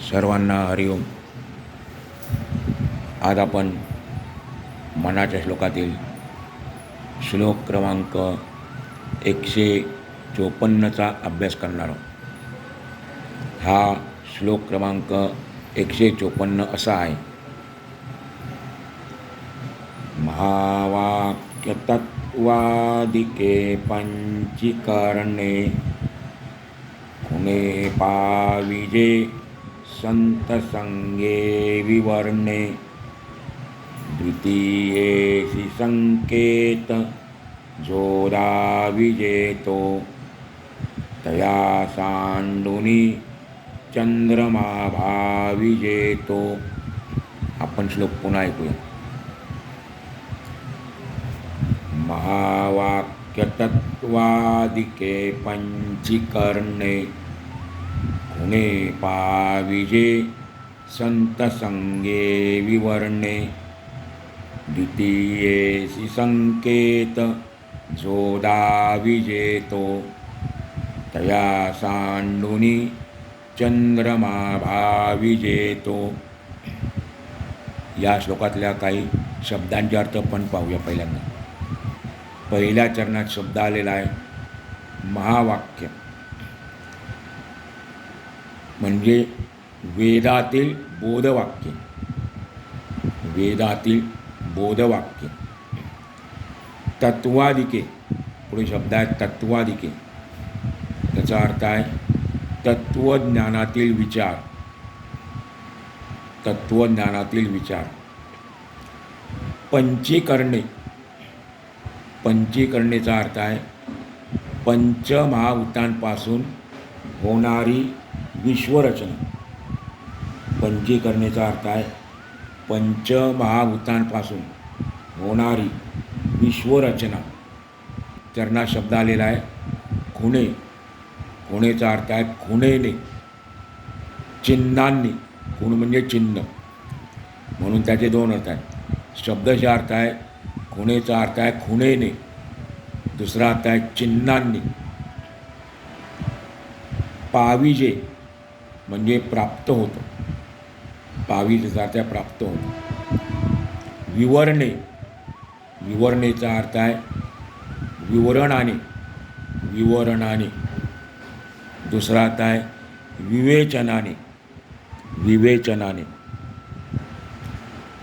सर्वांना हरिओम. आज आपण मनाच्या श्लोकातील श्लोक क्रमांक 154चा अभ्यास करणार आहोत. हा श्लोक क्रमांक 154 असा आहे. महावाक्यतत्वादिके पंचीकरणे खुणे पाविजे संतसंगे विवर्णे द्वितीयेसि संकेत जोरा विजेतो तया सांडुनी चंद्रमा भाविजेतो. आपण श्लोक पुन्हा ऐकूया. महावाक्यतत्वादिके पंचीकरणे खुणे पाविजे संतसंगे विवर्णे द्वितीयेसि संकेत जोदा विजेतो तया सांडुनी चंद्रमा भाविजेतो. या श्लोकातल्या काही शब्दांचे अर्थ पण पाहूया. पहिल्या चरणात शब्द आलेला आहे महावाक्य, म्हणजे वेदातील बोधवाक्य. वेदातील बोधवाक्य. तत्वादिके, पुढे शब्द आहे तत्वादिके. त्याचा अर्थ आहे तत्वज्ञानातील विचार. तत्वज्ञानातील विचार. पंचीकरणे. पंचीकरणेचा अर्थ आहे पंचमहाभूतांपासून होणारी विश्वरचना. पंचीकरणेचा अर्थ आहे पंचमहाभूतांपासून होणारी विश्वरचना. चरणात शब्द आलेला आहे खुणे. खुणेचा अर्थ आहे खुणेने, चिन्हांनी. खुण म्हणजे चिन्ह, म्हणून त्याचे दोन अर्थ आहेत. शब्दशः अर्थ आहे खुणेचा अर्थ आहे खुणेने, दुसरा अर्थ आहे चिन्हांनी. पाविजे म्हणजे प्राप्त होतं. पाविजेचा अर्थ आहे प्राप्त होतं. विवरणे. विवरणेचा अर्थ आहे विवरणाने. विवरणाने. दुसरा अर्थ आहे विवेचनाने. विवेचनाने.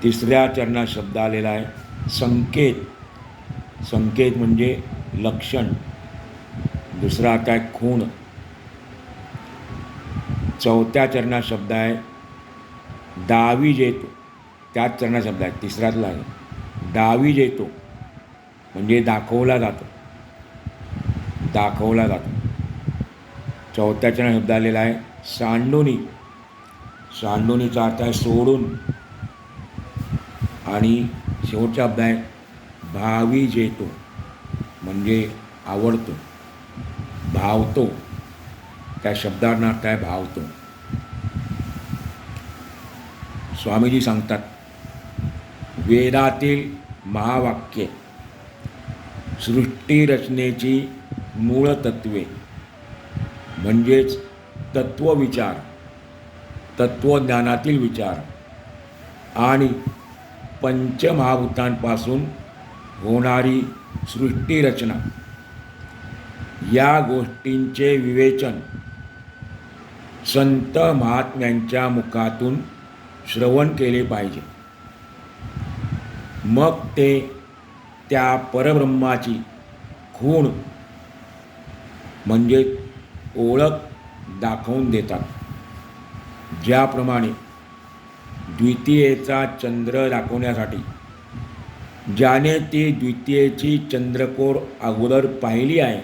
तिसऱ्या चरणात शब्द आलेला आहे संकेत. संकेत म्हणजे लक्षण. दुसरा अर्थ आहे खूण. चौथ्या चरणात शब्द आहे दाविजेतो. त्याच चरणात शब्द आहे तिसऱ्यातला आहे दाविजेतो, म्हणजे दाखवला जातो. दाखवला जातो. चौथ्या चरणात शब्द आलेला आहे सांडुनी. सांडुनीचा अर्थ आहे सोडून. आणि शेवटचा शब्द आहे भाविजेतो, म्हणजे आवडतो, भावतो. त्या शब्दांना अर्थ आहे भावतो. स्वामीजी सांगतात वेदातील महावाक्ये सृष्टीरचनेची मूळ तत्वे, म्हणजेच तत्वविचार, तत्वज्ञानातील विचार आणि पंचमहाभूतांपासून होणारी सृष्टीरचना, या गोष्टींचे विवेचन संत महात्म्यांच्या मुखातून श्रवण केले पाहिजे. मग ते त्या परब्रह्माची खूण म्हणजे ओळख दाखवून देतात. ज्याप्रमाणे द्वितीयेचा चंद्र दाखवण्यासाठी ज्याने ती द्वितीयेची चंद्रकोर अगोदर पाहिली आहे,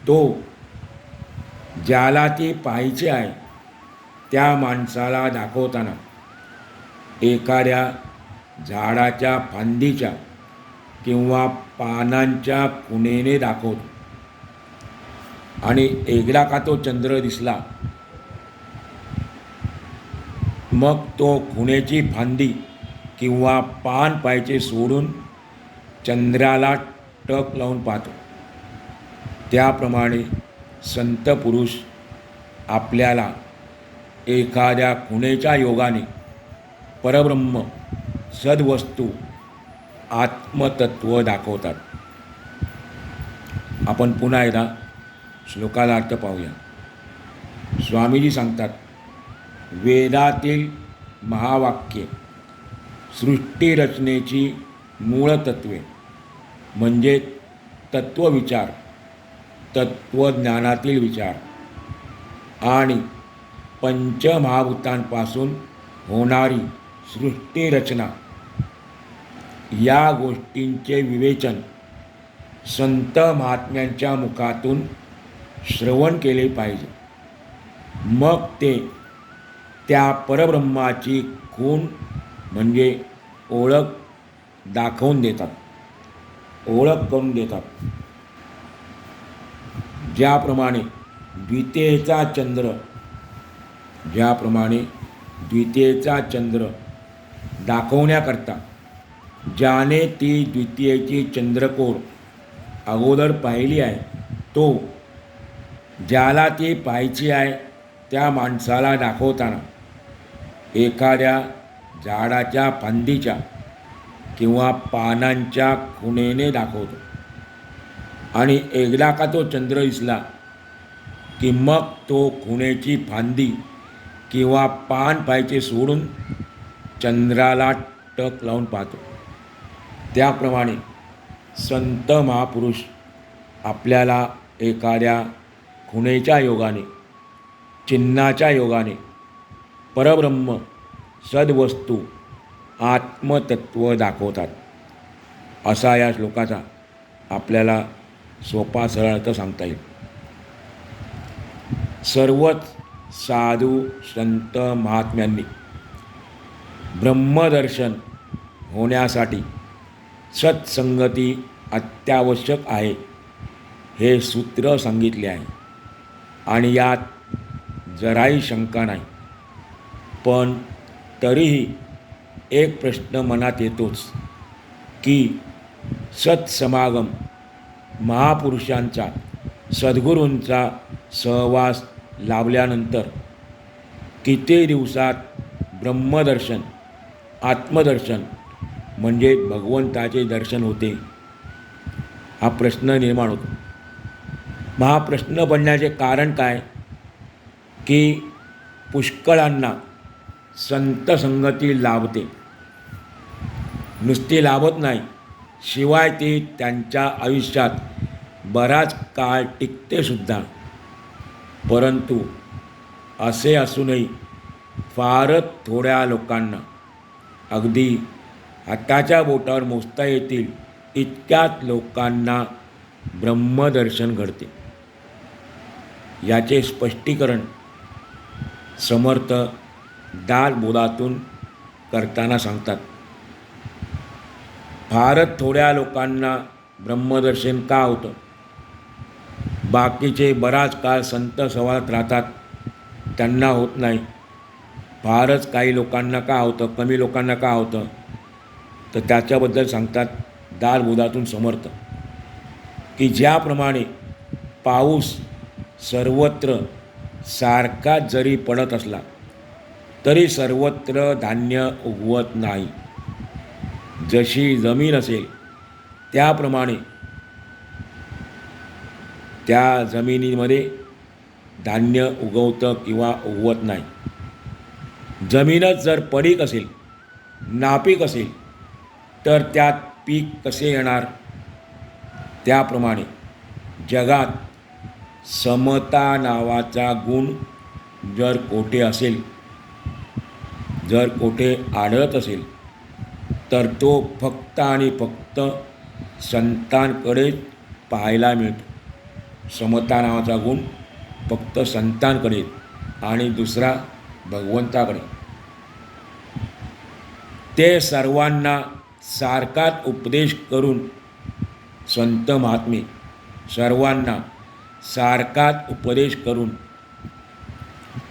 तो ज्याला ती पाहायची आहे त्या माणसाला दाखवताना एखाद्या झाडाच्या फांदीच्या किंवा पानांच्या खुणेने दाखवतो. आणि एकदा का तो चंद्र दिसला, मग तो खुणेची फांदी किंवा पान पाहायचे सोडून चंद्राला टक लावून पाहतो. त्याप्रमाणे संत पुरुष आपल्याला एखाद्या खुणेच्या योगाने परब्रह्म सद्वस्तू आत्मतत्व दाखवतात. आपण पुन्हा एकदा श्लोकाला अर्थ पाहूया. स्वामीजी सांगतात, वेदातील महावाक्ये सृष्टीरचनेची मूळतत्वे म्हणजे तत्वविचार, तत्वज्ञानातील विचार आणि पंचमहाभूतांपासून होणारी सृष्टीरचना या गोष्टींचे विवेचन संत महात्म्यांच्या मुखातून श्रवण केले पाहिजे. मग ते त्या परब्रह्माची खूण म्हणजे ओळख दाखवून देतात, ओळख करून देतात. ज्याप्रमाणे द्वितीयेचा चंद्र दाखवण्याकरता ज्याने ती द्वितीयेची चंद्रकोर अगोदर पाहिली आहे, तो ज्याला ती पाहायची आहे त्या माणसाला दाखवताना एखाद्या झाडाच्या फांदीच्या किंवा पानांच्या खुणेने दाखवतो. आणि एकदा का तो चंद्र दिसला की मग तो खुणेची फांदी किंवा पान पाहायचे सोडून चंद्राला टक लावून पाहतो. त्याप्रमाणे संत महापुरुष आपल्याला एखाद्या खुणेच्या योगाने, चिन्हाच्या योगाने परब्रह्म सद्वस्तू आत्मतत्व दाखवतात. असा या श्लोकाचा आपल्याला सोपा सरळ अर्थ सांगता येईल. सर्वच साधू संत महात्म्यांनी ब्रह्मदर्शन होण्यासाठी सत्संगती अत्यावश्यक आहे हे सूत्र सांगितले आहे आणि यात जराही शंका नाही. पण तरीही एक प्रश्न मनात येतोच की सत्समागम, महापुरुषांचा, सद्गुरूंचा सहवास लाभल्यानंतर किती दिवसात ब्रह्मदर्शन, आत्मदर्शन म्हणजे भगवंताचे दर्शन होते, हा प्रश्न निर्माण होतो. मग हा प्रश्न पडण्याचे कारण काय की पुष्कळांना संत संगती लाभते, नुसती लाभत नाही, शिवाय ती त्यांच्या आयुष्यात बराच काळ टिकतेसुद्धा. परंतु असे असूनही फारच थोड्या लोकांना, अगदी हाताच्या बोटावर मोजता येतील इतक्याच लोकांना ब्रह्मदर्शन घडते. याचे स्पष्टीकरण समर्थ दासबोधातून करताना सांगतात. फारच थोड्या लोकांना ब्रह्मदर्शन का होतं? बाकीचे बराच काळ संत सहवासात राहतात, त्यांना होत नाही. फारच काही लोकांना का होतं, कमी लोकांना का होतं? तर त्याच्याबद्दल सांगतात दासबोधातून समर्थ की ज्याप्रमाणे पाऊस सर्वत्र सारखाच जरी पडत असला तरी सर्वत्र धान्य उगवत नाही. जशी जमीन असेल त्याप्रमाणे त्या जमिनीमध्ये धान्य उगवतं किंवा उगवत नाही. जमीनच जर पडीक असेल, नापीक असेल तर त्यात पीक कसे येणार? त्याप्रमाणे जगात समता नावाचा गुण जर कोठे असेल, जर कोठे आढळत असेल तर तो फक्त आणि फक्त संतांकडेच पाहायला मिळतो. समता नावाचा गुण फक्त संतांकडे आणि दुसरा भगवंताकडे. ते सर्वांना सारखाच उपदेश करून, संत महात्मे सर्वांना सारखाच उपदेश करून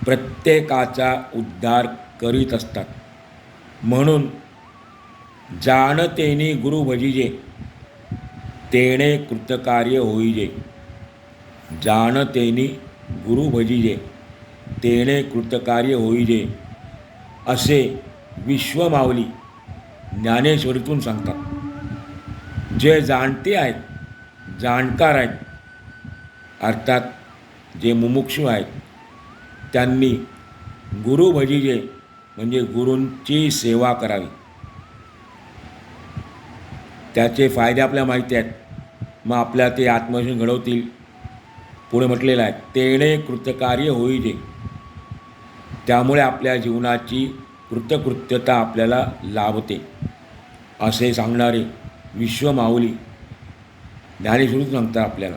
प्रत्येकाचा उद्धार करीत असतात. म्हणून जाणतेनी गुरु भजिजे तेणे कृतकार्य होईजे. जाणतेनी गुरु भजिजे तेणे कृतकार्य होईजे असे विश्वमाऊली ज्ञानेश्वरीतून सांगतात. जे जाणते आहेत, जाणकार आहेत, अर्थात जे मुमुक्षू आहेत, त्यांनी गुरु भजिजे म्हणजे गुरूंची सेवा करावी. त्याचे फायदे आपल्याला माहिती आहेत, मग आपल्या ते आत्मविश्वास घडवतील. पुढे म्हटलेलं आहे तेणे कृतकार्य होईजे, त्यामुळे आपल्या जीवनाची कृतकृत्यता आपल्याला लाभते असे सांगणारे विश्वमाऊली ज्ञानेश्वरी सांगतात आपल्याला.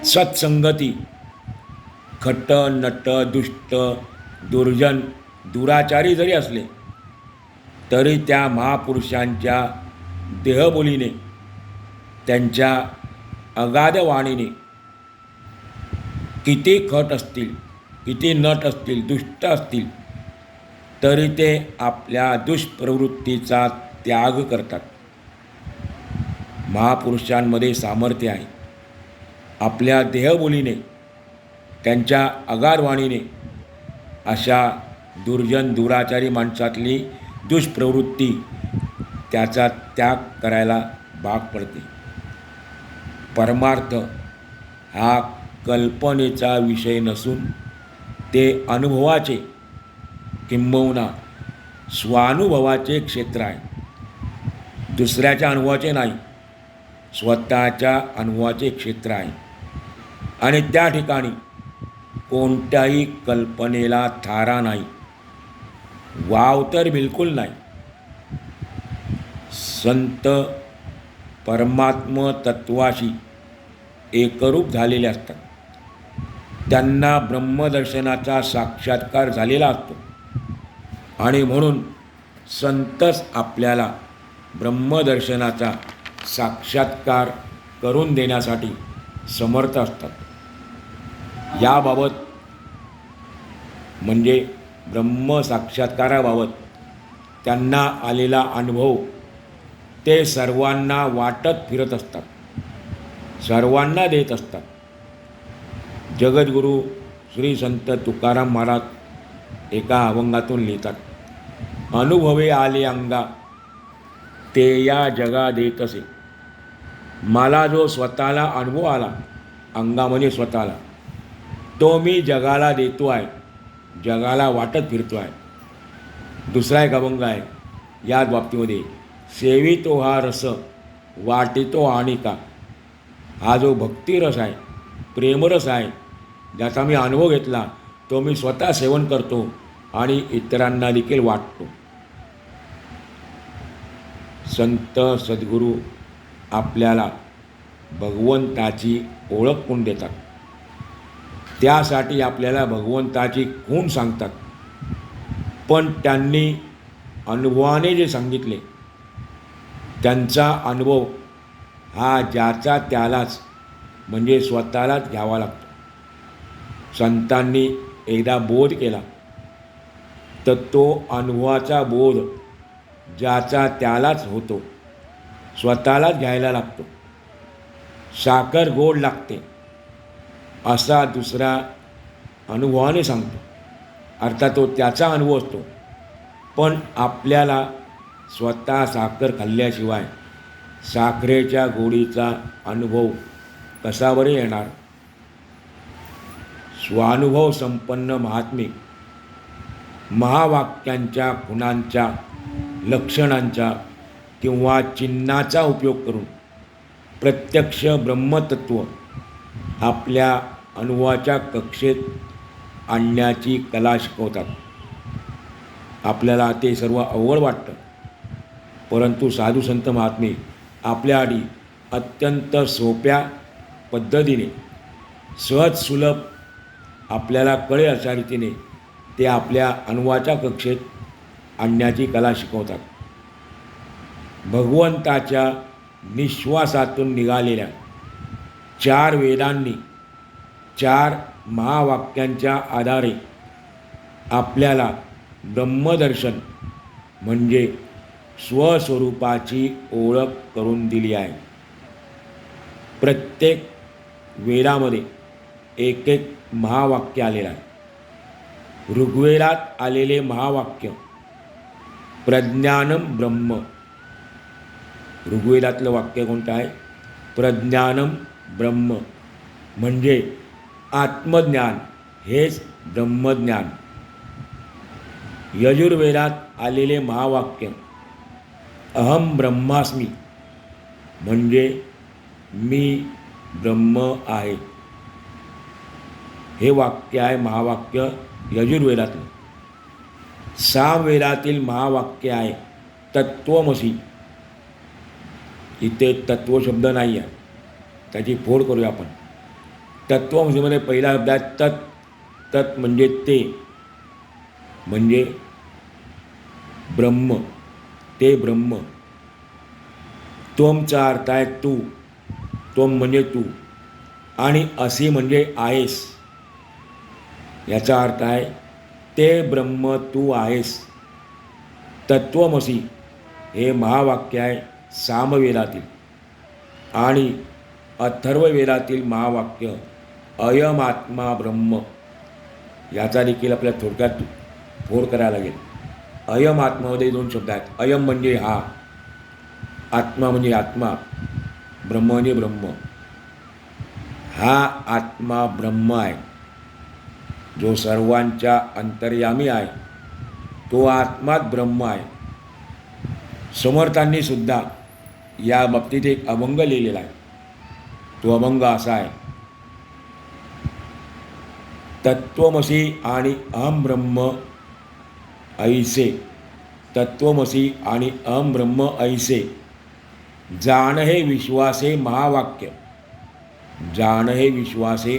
सत्संगती खट नट दुष्ट दुर्जन दुराचारी जरी असले तरी त्या महापुरुषांच्या देहबोलीने, त्यांच्या अगाध वाणीने, किती खट असतील, किती नट असतील, दुष्ट असतील, तरी ते आपल्या दुष्प्रवृत्तीचा त्याग करतात. महापुरुषांमध्ये सामर्थ्य आहे. आपल्या देहबोलीने, त्यांच्या अगाध वाणीने अशा दुर्जन दुराचारी माणसातली दुष्प्रवृत्ती त्याचा त्याग करायला भाग पडते. परमार्थ हा कल्पनेचा विषय नसून ते अनुभवाचे किंबहुना स्वानुभवाचे क्षेत्र आहे. दुसऱ्याच्या अनुभवाचे नाही, स्वतःच्या अनुभवाचे क्षेत्र आहे. आणि त्या ठिकाणी कोणत्याही कल्पनेला थारा नाही, वाव तर बिलकुल नाही. संत परमात्म तत्वाशी एकरूप झालेले असतात. त्यांना ब्रह्मदर्शनाचा साक्षात्कार झालेला असतो आणि म्हणून संतच आपल्याला ब्रह्मदर्शनाचा साक्षात्कार करून देण्यासाठी समर्थ असतात. याबाबत म्हणजे ब्रह्मसाक्षात्काराबाबत त्यांना आलेला अनुभव ते सर्वांना वाटत फिरत असतात, सर्वांना देत असतात. जगद्गुरू श्री संत तुकाराम महाराज एका अभंगातून लिहितात, अनुभवे आले अंगा ते या जगा देतसे. मला जो स्वतःला अनुभव आला, अंगामध्ये स्वतःला, तो मी जगाला देतो आहे, जगाला वाटत फिरतो आहे. दुसरा एक अभंग आहे याच बाबतीमध्ये, सेवितो हा रस वाटितो आणिका. हा जो भक्तिरस आहे, प्रेमरस आहे, ज्याचा मी अनुभव घेतला, तो मी स्वतः सेवन करतो आणि इतरांना देखील वाटतो. संत सद्गुरू आपल्याला भगवंताची ओळख करून देतात. त्यासाठी आपल्याला भगवंताची खूण सांगतात. पण त्यांनी अनुभवाने जे सांगितले, त्यांचा अनुभव हा ज्याचा त्यालाच म्हणजे स्वतःलाच घ्यावा लागतो. संतांनी एकदा बोध केला तर तो अनुभवाचा बोध ज्याचा त्यालाच होतो, स्वतःलाच घ्यायला लागतो. साखर गोड लागते असा दुसरा अनुभवाने सांगतो, अर्थात तो त्याचा अनुभव असतो. पण आपल्याला स्वतः साखर खाल्ल्याशिवाय साखरेच्या गोडीचा अनुभव कसा बरे येणार? स्वानुभव संपन्न महात्मे महावाक्यांच्या खुणांच्या, लक्षणांचा किंवा चिन्हाचा उपयोग करून प्रत्यक्ष ब्रह्मतत्व आपल्या अनुभवाच्या कक्षेत आणण्याची कला शिकवतात. आपल्याला ते सर्व अवघड वाटतं, परंतु साधू संत महात्मे आपल्याआधी अत्यंत सोप्या पद्धतीने, सहज सुलभ आपल्याला कळेल अशा रीतीने ते आपल्या अनुभवाच्या कक्षेत आणण्याची कला शिकवतात. भगवंताच्या निश्वासातून निघालेल्या 4 वेदांनी 4 महावाक्यांच्या आधारे आपल्याला ब्रह्मदर्शन म्हणजे स्वस्वरूपाची ओळख करून दिली आहे. प्रत्येक वेदामध्ये एक एक महावाक्य आलेलं आहे. ऋग्वेदात आलेले महावाक्य प्रज्ञानम ब्रह्म. ऋग्वेदातलं वाक्य कोणतं आहे? प्रज्ञानम ब्रह्म, म्हणजे आत्मज्ञान हेच ब्रह्मज्ञान. यजुर्वेदात आलेले महावाक्य अहम ब्रह्मास्मी, म्हणजे मी ब्रह्म आहे. हे वाक्य आहे महावाक्य यजुर्वेदातलं. सामवेदातील महावाक्य आहे तत्त्वमसी. इथे तत्व शब्द नाही आहे, त्याची फोड करूया आपण. तत्त्वमसीमध्ये पहिला शब्द आहे तत्. तत् म्हणजे ते, म्हणजे ब्रह्म, ते ब्रह्म. त्वमचा अर्थ आहे तू, त्वम म्हणजे तू, आणि असी म्हणजे आहेस. याचा अर्थ आहे ते ब्रह्म तू आहेस. तत्त्वमसी हे महावाक्य आहे सामवेदातील. आणि अथर्ववेदातील महावाक्य अयम आत्मा ब्रह्म. याचा देखील आपल्याला थोडक्यात फोड करायला लागेल. अयम आत्मामध्ये दोन शब्द आहेत. अयम म्हणजे हा, आत्मा म्हणजे आत्मा, ब्रह्म म्हणजे ब्रह्म. हा आत्मा ब्रह्म आहे, जो सर्वांच्या अंतर्यामी आहे. तो आत्माच ब्रह्म आहे. समर्थांनी सुद्धा या बाबतीत एक अभंग लिहिलेला आहे. तो अभंग असा आहे: तत्त्वमसी आणि अहम ब्रह्म ऐसे. तत्त्वमसी आणि अहम ब्रह्म ऐसे, जाण हे विश्वासे महावाक्य. जाण हे विश्वासे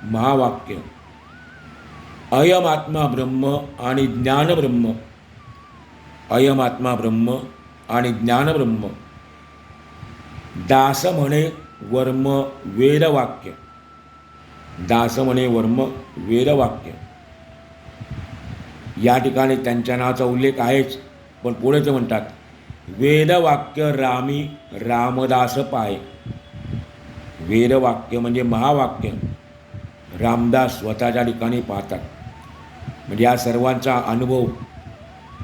महावाक्य. अयम आत्मा ब्रह्म आणि ज्ञान ब्रह्म. अयम आत्मा ब्रह्म आणि ज्ञान ब्रह्म. दास म्हणे वर्म वेदवाक्य. दास म्हणे वर्म वेदवाक्य. या ठिकाणी त्यांच्या नावाचा उल्लेख आहेच, पण पुढे ते म्हणतात वेदवाक्य रामी रामदास पाहे. वेदवाक्य म्हणजे महावाक्य रामदास स्वतःच्या ठिकाणी पाहतात. म्हणजे या सर्वांचा अनुभव,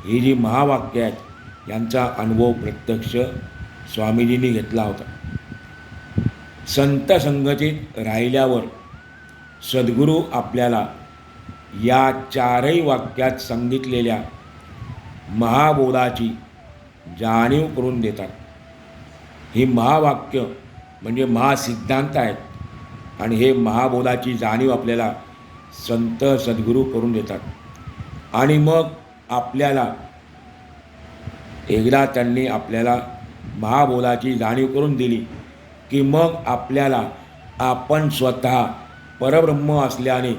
ही जी महावाक्य आहेत यांचा अनुभव प्रत्यक्ष स्वामीजींनी घेतला होता. संत संगतीत राहिल्यावर सद्गुरू आपल्याला या चारही वाक्यात सांगितलेल्या महाबोधाची जाणीव करून देतात. ही महावाक्य म्हणजे महासिद्धांत आहेत, आणि हे महाबोधाची जाणीव आपल्याला संत सद्गुरू करून देतात. आणि मग आपल्याला एकदा त्यांनी आपल्याला महाबोधाची जाणीव करून दिली की मग आपल्याला आपण स्वतः परब्रह्म असल्याने,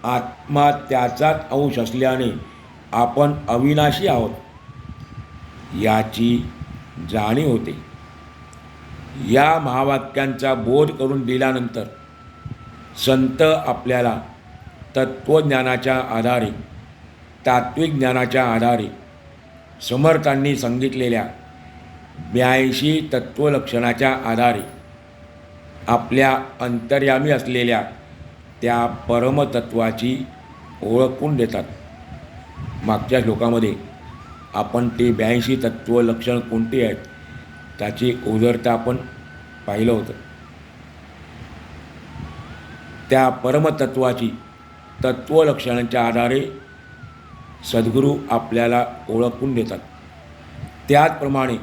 आत्मा त्याचाच अंश असल्याने आपण अविनाशी आहोत याची जाणीव होते. या महावाक्यांचा बोध करून दिल्यानंतर संत आपल्याला तत्त्वज्ञानाच्या आधारे, तात्विक ज्ञानाच्या आधारे समर्थांनी सांगितलेल्या 82 तत्त्वलक्षणाच्या आधारे आपल्या अंतर्यामी असलेल्या त्या परमतत्वाची ओळखून देतात. मागच्या श्लोकामध्ये आपण ते 82 तत्त्वलक्षण कोणती आहेत त्याची उदारता आपण पाहिलं होतं. त्या परमतत्वाची तत्त्वलक्षणांच्या आधारे सद्गुरू आपल्याला ओळखून देतात. त्याचप्रमाणे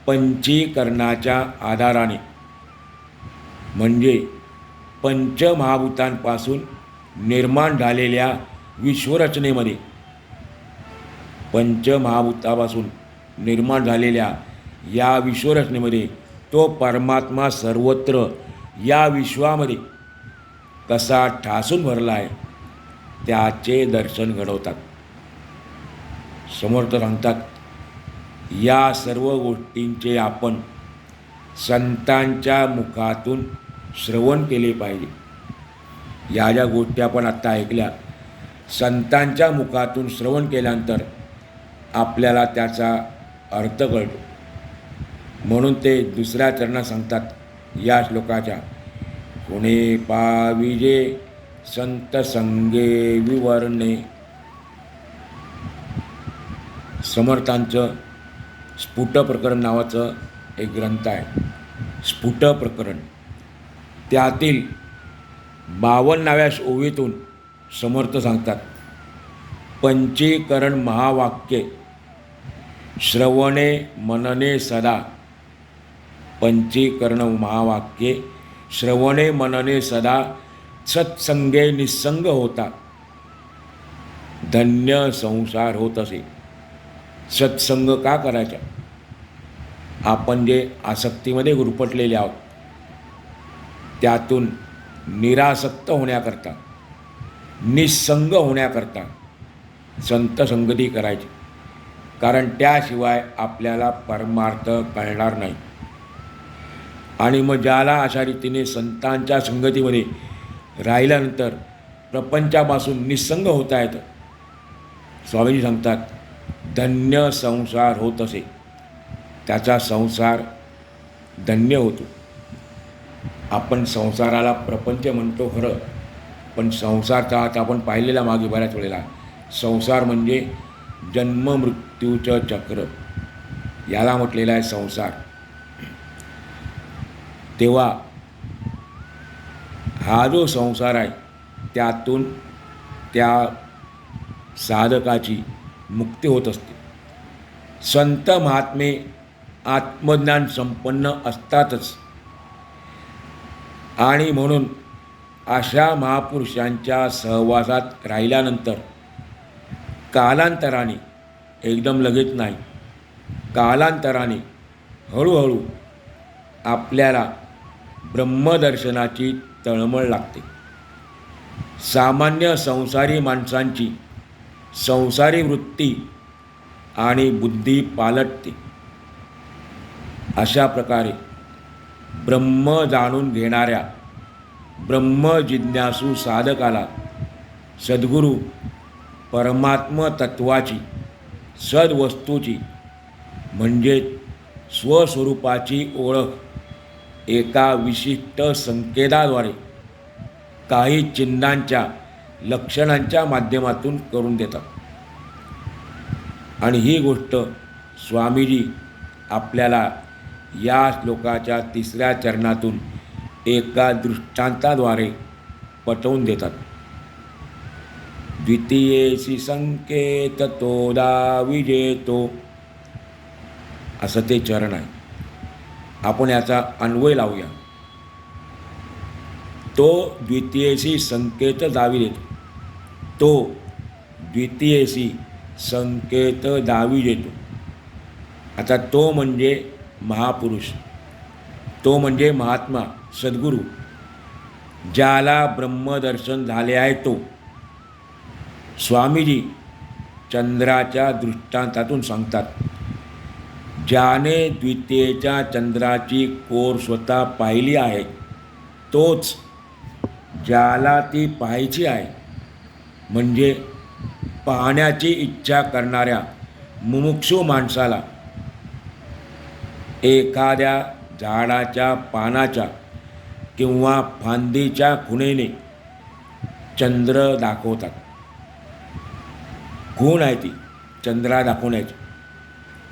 पंचीकरणाच्या आधाराने, म्हणजे पंचमहाभूतांपासून निर्माण झालेल्या विश्वरचनेमध्ये, पंचमहाभूतापासून निर्माण झालेल्या या विश्वरचनेमध्ये तो परमात्मा सर्वत्र या विश्वामध्ये कसा ठासून भरला आहे त्याचे दर्शन घडवतात. समर्थ सांगतात, या सर्व गोष्टींचे आपण संतांच्या मुखातून श्रवण केले पाहिजे. या ज्या गोष्टी आपण आत्ता ऐकल्या, संतांच्या मुखातून श्रवण केल्यानंतर आपल्याला त्याचा अर्थ कळतो. म्हणून ते दुसऱ्या चरणात सांगतात या श्लोकाच्या, कोणे पाविजे संत संगे विवरणे समर्थांचं स्फुट प्रकरण नावाचं एक ग्रंथ आहे. स्फुट प्रकरण, त्यातील 52व्या ओवीतून समर्थ सांगतात, पंचीकरण महावाक्ये श्रवणे मनने सदा. पंचीकरण महावाक्ये श्रवणे मनने सदा, सत्संगे निस्संग होता, धन्य संसार होत असे. सत्संग का करायचा? आपण जे आसक्तीमध्ये गुरफटलेले आहोत त्यातून निरासक्त होण्याकरता, निस्संग होण्याकरता संत संगती करायची. कारण त्याशिवाय आपल्याला परमार्थ कळणार नाही. आणि मग ज्याला अशा रीतीने संतांच्या संगतीमध्ये राहिल्यानंतर प्रपंचापासून निस्संग होता येतं, स्वामीजी सांगतात, धन्य संसार होत असे. त्याचा संसार धन्य होतो. आपण संसाराला प्रपंच म्हणतो खरं, पण संसारचा आता आपण पाहिलेला मागे बऱ्याच वेळेला, संसार म्हणजे जन्ममृत्यूचं चक्र, याला म्हटलेला आहे संसार. तेव्हा हा जो संसार आहे त्यातून त्या साधकाची मुक्ती होत असते. संत महात्मे आत्मज्ञान संपन्न असतातच. आणि म्हणून अशा महापुरुषांच्या सहवासात राहिल्यानंतर कालांतराने, एकदम लगेच नाही, कालांतराने हळूहळू आपल्याला ब्रह्मदर्शनाची तळमळ लागते. सामान्य संसारी माणसांची संसारी वृत्ती आणि बुद्धी पालटते. अशा प्रकारे ब्रह्म जाणून घेणाऱ्या ब्रह्मजिज्ञासू साधकाला सद्गुरू परमात्म तत्वाची, सद्वस्तूची म्हणजे स्वस्वरूपाची ओळख एका विशिष्ट संकेताद्वारे काही चिन्हांच्या, लक्षणांच्या माध्यमातून करून देतात. आणि ही गोष्ट स्वामीजी आपल्याला या श्लोकाच्या 3ऱ्या चरणातून एका दृष्टांताद्वारे पटवून देतात. द्वितीयेसी संकेत तोदा विजेतो, असं ते चरण आहे. आपण याचा अन्वय लावूया. तो द्वितीयेसी संकेत दावी देतो. तो द्वितीयेसी संकेत दावी देतो. आता तो म्हणजे महापुरुष, तो म्हणजे महात्मा, सद्गुरू, ज्याला ब्रह्मदर्शन झाले आहे तो. स्वामीजी चंद्राच्या दृष्टांतातून सांगतात, ज्याने द्वितीयेच्या चंद्राची कोर स्वतः पाहिली आहे तोच ज्याला ती पाहायची आहे, म्हणजे पाहण्याची इच्छा करणाऱ्या मुमुक्षू माणसाला एखाद्या झाडाच्या पानाच्या किंवा फांदीच्या खुणेने चंद्र दाखवतात. खूण आहे ती चंद्रा दाखवण्याची,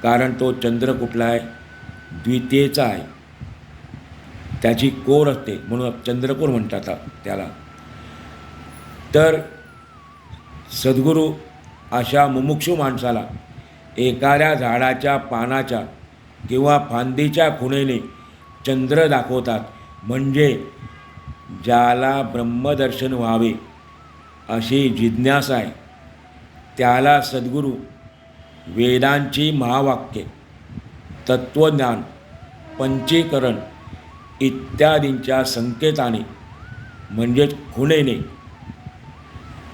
कारण तो चंद्र कुठला आहे? द्वितीयेचा आहे. त्याची कोर असते म्हणून चंद्रकोर म्हणतात त्याला. तर सद्गुरू अशा मुमुक्षू माणसाला एखाद्या झाडाच्या पानाच्या किंवा फांदीच्या खुणेने चंद्र दाखवतात, म्हणजे ज्याला ब्रह्मदर्शन व्हावे अशी जिज्ञासा आहे त्याला सद्गुरू वेदांची महावाक्ये, तत्त्वज्ञान, पंचीकरण इत्यादींच्या संकेताने म्हणजेच खुणेने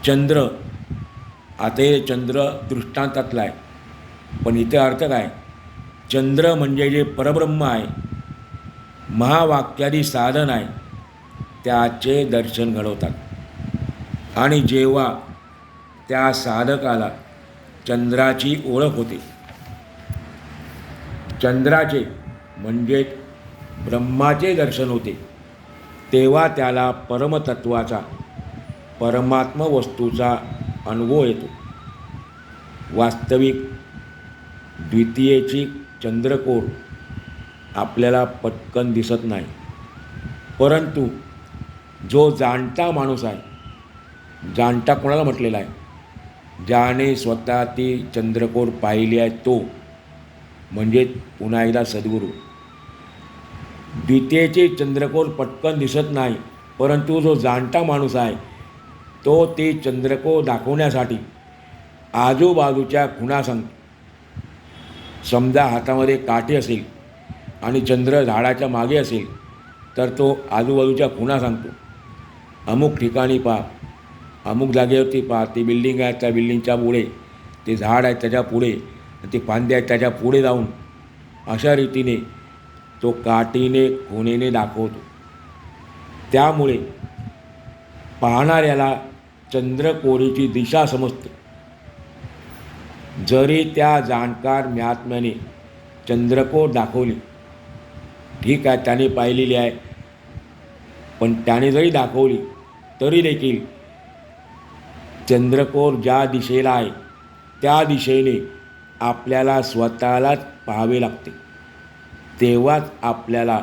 चंद्र, आता हे चंद्र दृष्टांतातला आहे, पण इथे अर्थ काय? चंद्र म्हणजे जे परब्रह्म आहे, महावाक्यादी साधन आहे, त्याचे दर्शन घडवतात. आणि जेव्हा त्या साधकाला चंद्राची ओळख होते, चंद्राचे म्हणजे ब्रह्माचे दर्शन होते, तेव्हा त्याला परमतत्वाचा, परमात्म वस्तूचा अनुभव येतो. वास्तविक द्वितीयेची चंद्रकोर आपल्याला पटकन दिसत नाही, परंतु जो जाणता माणूस आहे, जाणता कोणाला म्हटलेला आहे, ज्याने स्वतः ती चंद्रकोर पाहिली आहे तो म्हणजे पुन्हा एकदा सद्गुरू. द्वितीयेची चंद्रकोर पटकन दिसत नाही, परंतु जो जाणता माणूस आहे तो ती चंद्रकोर दाखवण्यासाठी आजूबाजूच्या खुणा सांगतो. समजा हातामध्ये काठी असेल आणि चंद्र झाडाच्या मागे असेल तर तो आजूबाजूच्या खुणा सांगतो. अमुक ठिकाणी पहा, अमुक जागेवरती पहा, ती बिल्डिंग आहे, त्या बिल्डिंगच्या पुढे ते झाड आहे, त्याच्या पुढे ती फांदी आहे, त्याच्या पुढे जाऊन अशा रीतीने तो काठीने खुणेने दाखवतो. त्यामुळे पाहणाऱ्याला चंद्रकोरीची दिशा समजते. जरी त्या जाणकार महात्म्याने चंद्रकोर दाखवली, ठीक आहे, त्याने पाहिलेली आहे, पण त्याने जरी दाखवली तरी देखील चंद्रकोर ज्या दिशेला आहे त्या दिशेने आपल्याला स्वतःलाच पाहावे लागते. तेव्हाच आपल्याला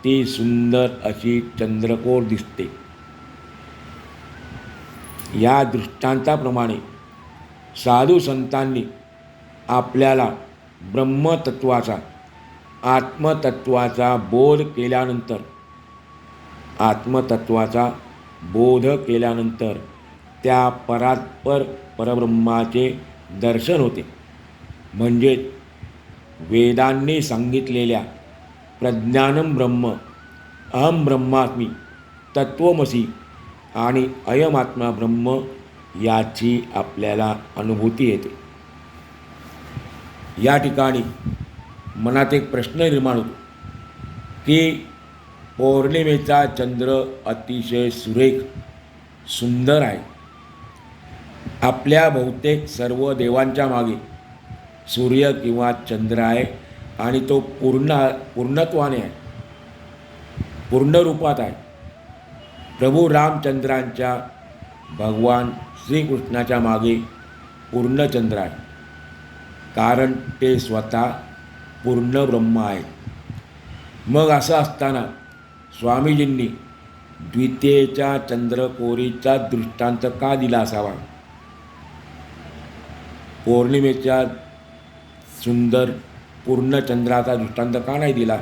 ती सुंदर अशी चंद्रकोर दिसते. या दृष्टांताप्रमाणे साधू संतांनी आपल्याला ब्रह्मतत्वाचा, आत्मतत्वाचा बोध केल्यानंतर त्या परात्पर परब्रह्माचे दर्शन होते. म्हणजे वेदांनी सांगितलेल्या प्रज्ञानम ब्रह्म, अहम ब्रह्मास्मी, तत्त्वमसी आणि अयमात्मा ब्रह्म याची आपल्याला अनुभूती येते. या ठिकाणी मनात एक प्रश्न निर्माण होतो की पौर्णिमेचा चंद्र अतिशय सुरेख सुंदर आहे. आपल्या बहुतेक सर्व देवांच्या मागे सूर्य किंवा चंद्र आहे आणि तो पूर्णत्वाने आहे, पूर्ण रूपात आहे. प्रभू रामचंद्रांच्या भगवान श्रीकृष्णाच्या मागे पूर्णचंद्र आहे, कारण ते स्वतः पूर्ण ब्रह्म आहेत. मग असं असताना स्वामीजींनी द्वितीयेच्या चंद्रकोरीचा दृष्टांत का दिला असावा? पौर्णिमेच्या सुंदर पूर्णचंद्राचा दृष्टांत का नाही दिला?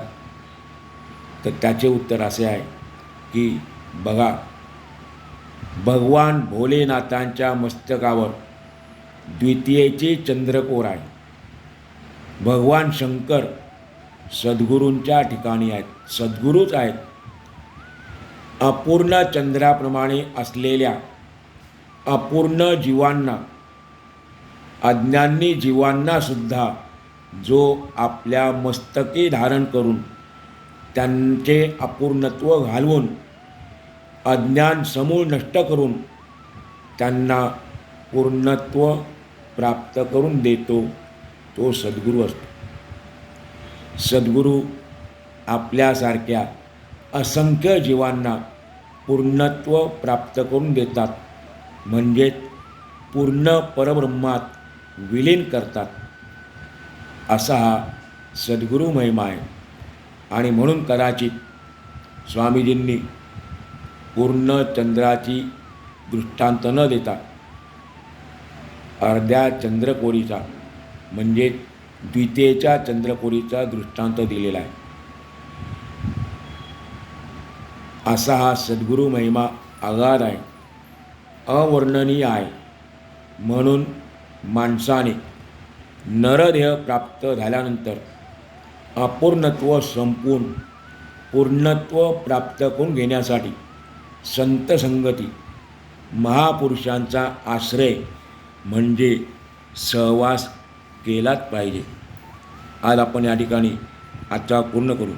तर त्याचे उत्तर असे आहे की बघा, भगवान भोलेनाथांच्या मस्तकावर द्वितीयेची चंद्रकोर आहे. भगवान शंकर सद्गुरूंच्या ठिकाणी आहेत, सद्गुरूच आहेत. अपूर्ण चंद्राप्रमाणे असलेल्या अपूर्ण जीवांना, अज्ञानी जीवांना सुद्धा जो आपल्या मस्तके धारण करून त्यांचे अपूर्णत्व घालवून अज्ञान समूळ नष्ट करून त्यांना पूर्णत्व प्राप्त करून देतो, तो सद्गुरू असतो. सद्गुरू आपल्यासारख्या असंख्य जीवांना पूर्णत्व प्राप्त करून देतात, म्हणजेच पूर्ण परब्रह्मात विलीन करतात. असा हा सद्गुरू महिमा आहे. आणि म्हणून कदाचित स्वामीजींनी पूर्ण चंद्राची दृष्टांत न देता अर्ध्या चंद्रकोरीचा म्हणजे द्वितीयेच्या चंद्रकोरीचा दृष्टांत दिलेला आहे. असा हा सद्गुरू महिमा अगाध आहे, अवर्णनीय आहे. म्हणून माणसाने नरदेह प्राप्त झाल्यानंतर अपूर्णत्व संपून पूर्णत्व प्राप्त करून घेण्यासाठी संत संगती, महापुरुषांचा आश्रय म्हणजे सहवास केलाच पाहिजे. आज आपण या ठिकाणी आजचा पूर्ण करू.